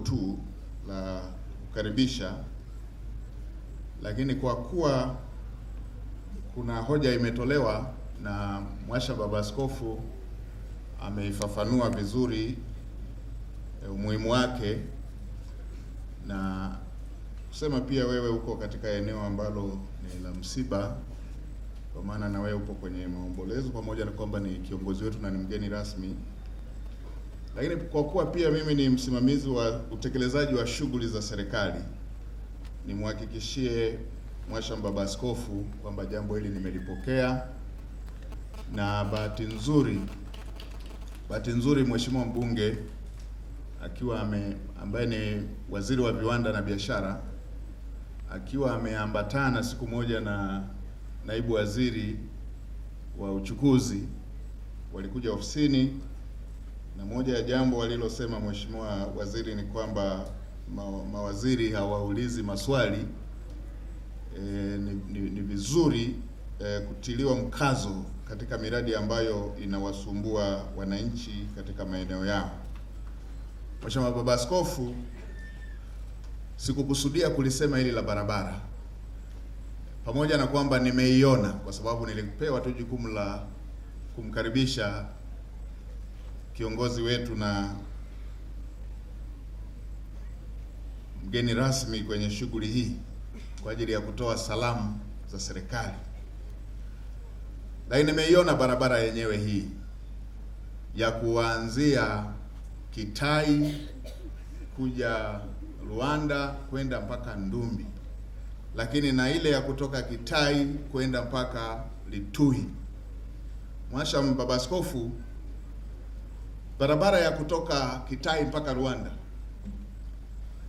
tu la kukaribisha, lakini kwa kuwa kuna hoja imetolewa na Mhashamu Baba Askofu ameifafanua vizuri umuhimu wake, na kusema pia wewe uko katika eneo ambalo ni la msiba, kwa maana na wewe upo kwenye maombolezo, pamoja na kwamba ni kiongozi wetu na ni mgeni rasmi, lakini kwa kuwa pia mimi ni msimamizi wa utekelezaji wa shughuli za serikali, nimhakikishie Mhashamu Baba Askofu kwamba jambo hili nimelipokea, na bahati nzuri Mheshimiwa mbunge akiwa ambaye ni waziri wa viwanda na biashara, akiwa ameambatana siku moja na naibu waziri wa uchukuzi, walikuja ofisini, na moja ya jambo walilosema Mheshimiwa waziri ni kwamba mawaziri hawaulizi maswali. Ni vizuri kutiliwa mkazo katika miradi ambayo inawasumbua wananchi katika maeneo yao. Mheshimiwa Baba Askofu, sikukusudia kulisema hili la barabara, pamoja na kwamba nimeiona, kwa sababu nilipewa tu jukumu la kumkaribisha kiongozi wetu na mgeni rasmi kwenye shughuli hii kwa ajili ya kutoa salamu za serikali. Lakini nimeiona barabara yenyewe hii ya kuanzia Kitai kuja Luanda kwenda mpaka Ndumbi, lakini na ile ya kutoka Kitai kwenda mpaka Litui. Mhashamu Baba Askofu, barabara ya kutoka Kitai mpaka Luanda,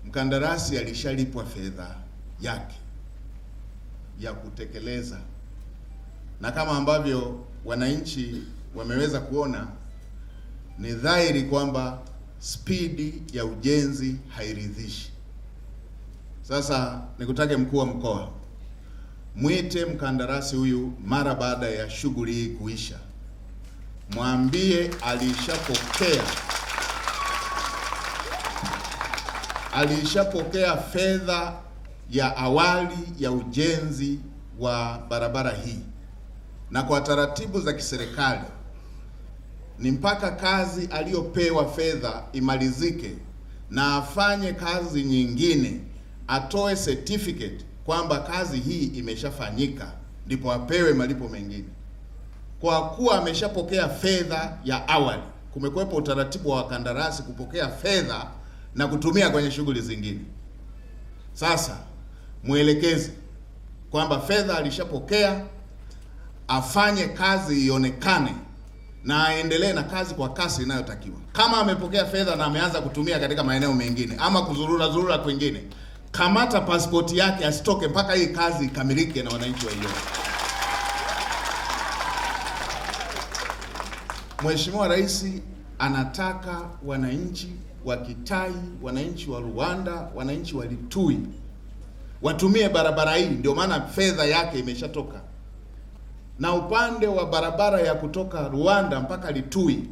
mkandarasi alishalipwa fedha yake ya kutekeleza, na kama ambavyo wananchi wameweza kuona, ni dhahiri kwamba spidi ya ujenzi hairidhishi. Sasa nikutake mkuu wa mkoa, mwite mkandarasi huyu mara baada ya shughuli hii kuisha, mwambie alishapokea fedha ya awali ya ujenzi wa barabara hii, na kwa taratibu za kiserikali ni mpaka kazi aliyopewa fedha imalizike na afanye kazi nyingine, atoe certificate kwamba kazi hii imeshafanyika, ndipo apewe malipo mengine. Kwa kuwa ameshapokea fedha ya awali, kumekuwepo utaratibu wa wakandarasi kupokea fedha na kutumia kwenye shughuli zingine. Sasa mwelekeze kwamba fedha alishapokea, afanye kazi ionekane, na aendelee na kazi kwa kasi inayotakiwa. Kama amepokea fedha na ameanza kutumia katika maeneo mengine ama kuzurura kwingine, kamata pasipoti yake, asitoke mpaka hii kazi ikamilike na wananchi waione. Mheshimiwa Rais anataka wananchi wa Kitai, wananchi wa Luanda, wananchi wa Litui watumie barabara hii, ndio maana fedha yake imeshatoka. Na upande wa barabara ya kutoka Luanda mpaka Litui,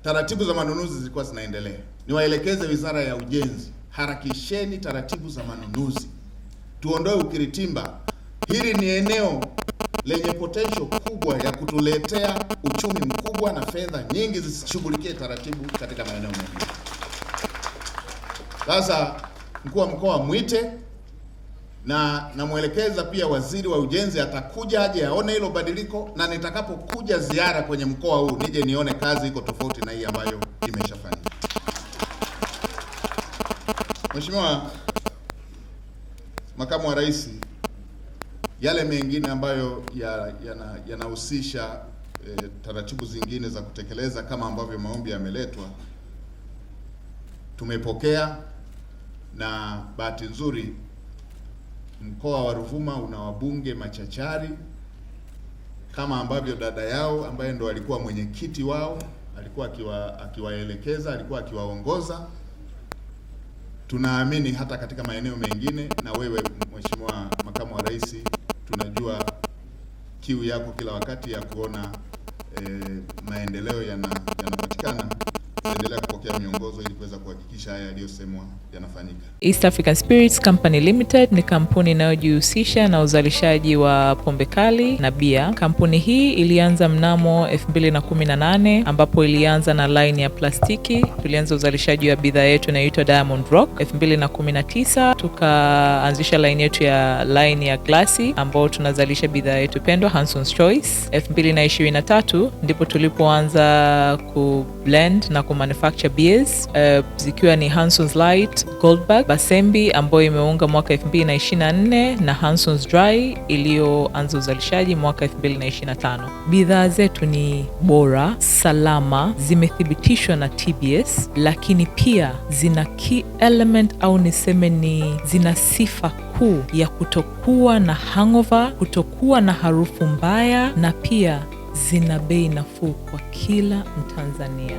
taratibu za manunuzi zilikuwa zinaendelea. Niwaelekeze Wizara ya Ujenzi, harakisheni taratibu za manunuzi, tuondoe ukiritimba. Hili ni eneo lenye potential kubwa ya kutuletea uchumi mkubwa na fedha nyingi zisishughulikie taratibu katika maeneo mengi. Sasa mkuu wa mkoa mwite, na namwelekeza pia waziri wa ujenzi atakuja aje aone hilo badiliko, na nitakapokuja ziara kwenye mkoa huu nije nione kazi iko tofauti na hii ambayo imeshafanyika. Mheshimiwa Makamu wa Rais, yale mengine ambayo yanahusisha taratibu zingine za kutekeleza kama ambavyo maombi yameletwa, tumepokea, na bahati nzuri mkoa wa Ruvuma una wabunge machachari, kama ambavyo dada yao ambaye ndo alikuwa mwenyekiti wao alikuwa akiwaelekeza, alikuwa akiwaongoza. Tunaamini hata katika maeneo mengine, na wewe Mheshimiwa Makamu wa Rais, tunajua kiu yako kila wakati ya kuona maendeleo yanapatikana. Endelea kupokea miongozo ili kuweza kuhakikisha haya yaliyosemwa yanafanyika. East African Spirits Company Limited ni kampuni inayojihusisha na uzalishaji wa pombe kali na bia. Kampuni hii ilianza mnamo 2018 ambapo ilianza na line ya plastiki. Tulianza uzalishaji wa bidhaa yetu inayoitwa Diamond Rock. 2019 tukaanzisha line yetu ya line ya glasi ambao tunazalisha bidhaa yetu pendwa Hanson's Choice. 2023 ndipo tulipoanza ku blend na ku manufacture beers zikiwa ni Hanson's Light, Goldberg, Basembi ambayo imeunga mwaka 2024 na Hanson's Dry iliyoanza uzalishaji mwaka 2025. Bidhaa zetu ni bora, salama, zimethibitishwa na TBS, lakini pia zina key element au niseme ni zina sifa kuu ya kutokuwa na hangover, kutokuwa na harufu mbaya, na pia zina bei nafuu kwa kila Mtanzania.